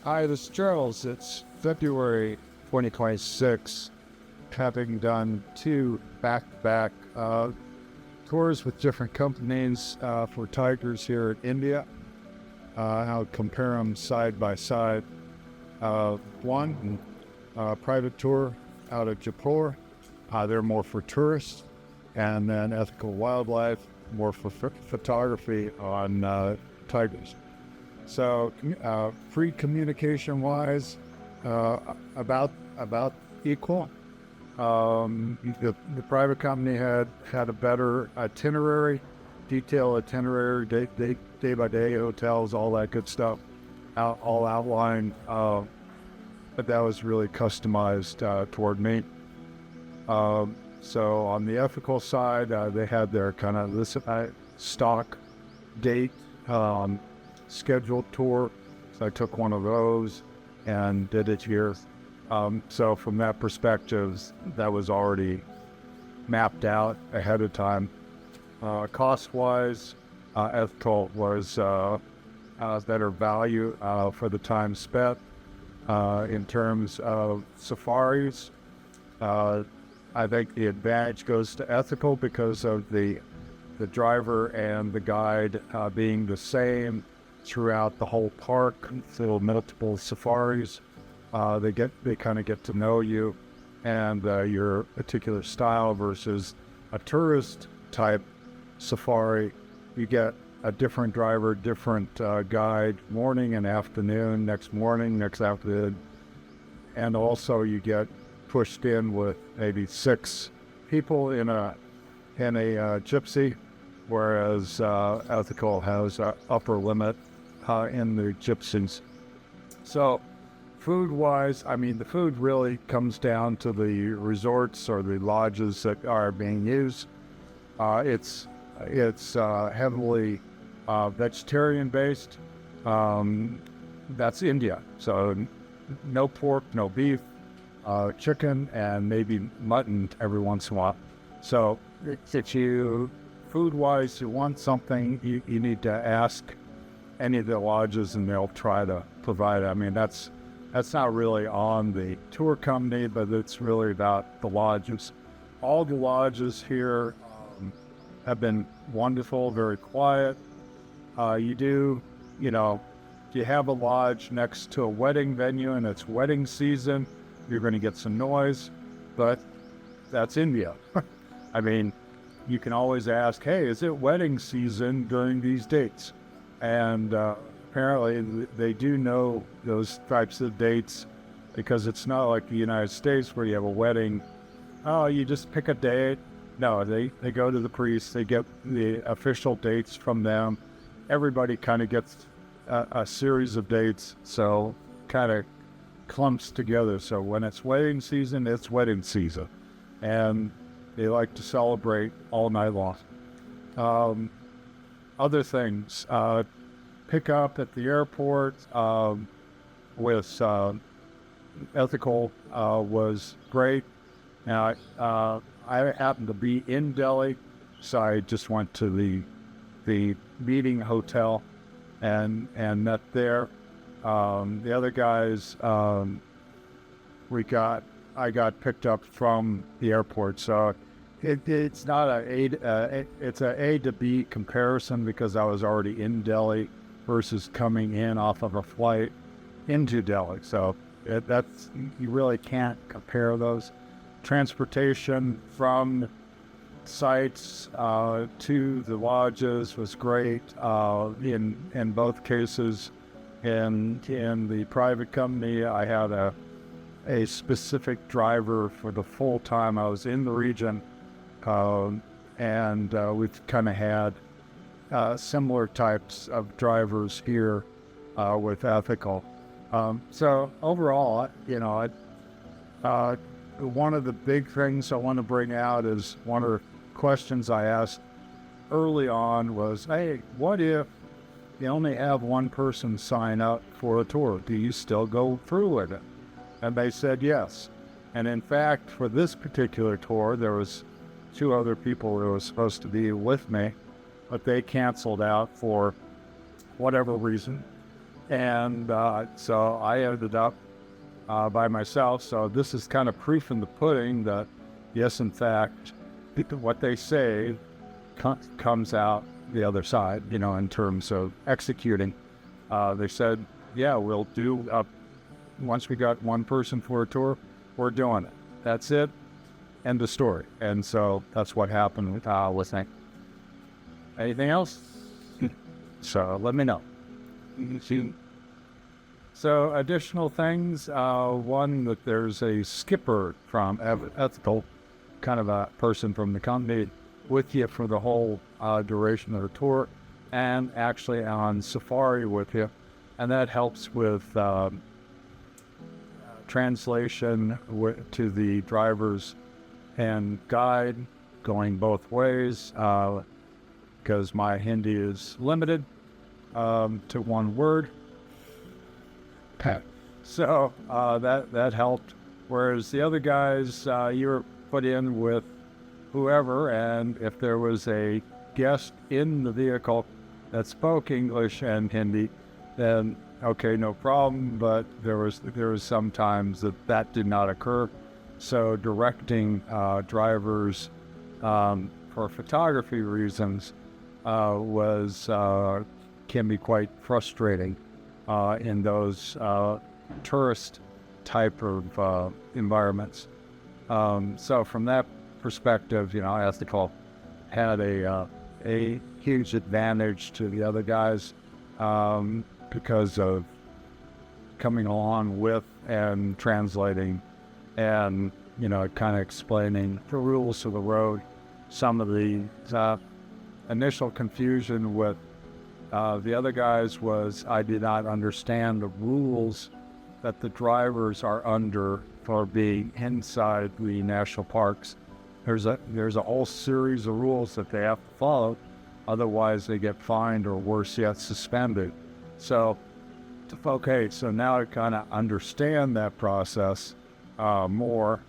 Hi, this is Charles. It's February 2026, having done two back-to-back tours with different companies for tigers here in India. I'll compare them side by side. One, private tour out of Jaipur. They're more for tourists. And then ethical wildlife, more for photography on tigers. So, free communication-wise, about equal. The private company had a better itinerary, detailed itinerary, day by day, hotels, all that good stuff, all outlined. But that was really customized toward me. So on the ethical side, they had their kind of stock date. Scheduled tour, so I took one of those and did it here. So from that perspective, that was already mapped out ahead of time. Cost-wise, ethical was better value for the time spent. In terms of safaris, I think the advantage goes to ethical because of the driver and the guide being the same throughout the whole park, through multiple safaris. They kind of get to know you and your particular style versus a tourist type safari. You get a different driver, different guide, morning and afternoon, next morning, next afternoon. And also you get pushed in with maybe 6 people in a gypsy, whereas ethical has an upper limit in the gypsies. So food-wise, I mean, the food really comes down to the resorts or the lodges that are being used. It's heavily vegetarian-based. That's India. So no pork, no beef, chicken, and maybe mutton every once in a while. So if you, food-wise, you want something, you need to ask any of the lodges and they'll try to provide it. I mean, that's not really on the tour company, but it's really about the lodges. All the lodges here have been wonderful, very quiet. You have a lodge next to a wedding venue and it's wedding season, you're going to get some noise, but that's India. I mean, you can always ask, hey, is it wedding season during these dates? And apparently they do know those types of dates because it's not like the United States where you have a wedding. Oh, you just pick a date. No, they go to the priest. They get the official dates from them. Everybody kind of gets a series of dates, so kind of clumps together. So when it's wedding season, it's wedding season. And they like to celebrate all night long. Other things, pick up at the airport with ethical was great. Now, I happened to be in Delhi, so I just went to the meeting hotel and met there. The other guys, I got picked up from the airport, so it's not it's a A to B comparison because I was already in Delhi versus coming in off of a flight into Delhi. So you really can't compare those. Transportation from sites to the lodges was great in both cases. In the private company, I had a specific driver for the full time I was in the region. And we've kind of had similar types of drivers here with ethical. So overall, one of the big things I want to bring out is one of the questions I asked early on was, hey, what if you only have one person sign up for a tour? Do you still go through with it? And they said yes. And in fact, for this particular tour, there was 2 other people that were supposed to be with me, but they canceled out for whatever reason. And so I ended up by myself. So this is kind of proof in the pudding that, yes, in fact, what they say comes out the other side, in terms of executing. They said, yeah, we'll do, once we got one person for a tour, we're doing it. That's it. End of story. And so that's what happened with listening. Anything else? So let me know. So additional things, one, that there's a skipper from Ethical, kind of a person from the company, with you for the whole duration of the tour, and actually on safari with you. And that helps with translation to the drivers and guide, going both ways, because my Hindi is limited to one word. So that helped. Whereas the other guys, you were put in with whoever, and if there was a guest in the vehicle that spoke English and Hindi, then okay, no problem. But there was sometimes that did not occur. So directing drivers for photography reasons can be quite frustrating in those tourist type of environments. So from that perspective, Ethical had a huge advantage to the other guys because of coming along with and translating and, kind of explaining the rules of the road. Some of the initial confusion with the other guys was I did not understand the rules that the drivers are under for being inside the national parks. There's a whole series of rules that they have to follow, otherwise they get fined or worse yet, suspended. So now I kind of understand that process more,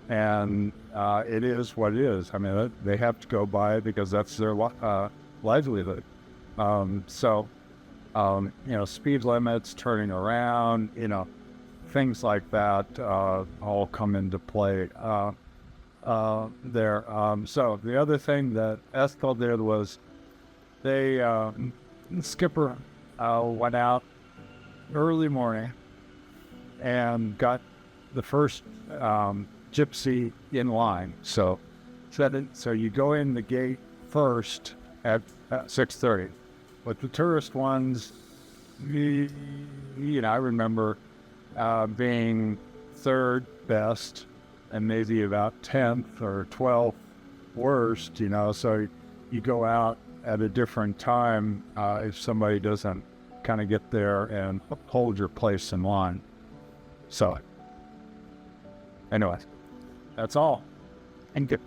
and it is what it is. I mean, they have to go by it because that's their livelihood. Speed limits, turning around, things like that all come into play there. So the other thing that Estel did was skipper went out early morning and got the first gypsy in line. So you go in the gate first at 6:30. But the tourist ones, I remember being third best and maybe about 10th or 12th worst, so you go out at a different time if somebody doesn't kind of get there and hold your place in line. So anyway, that's all. And good.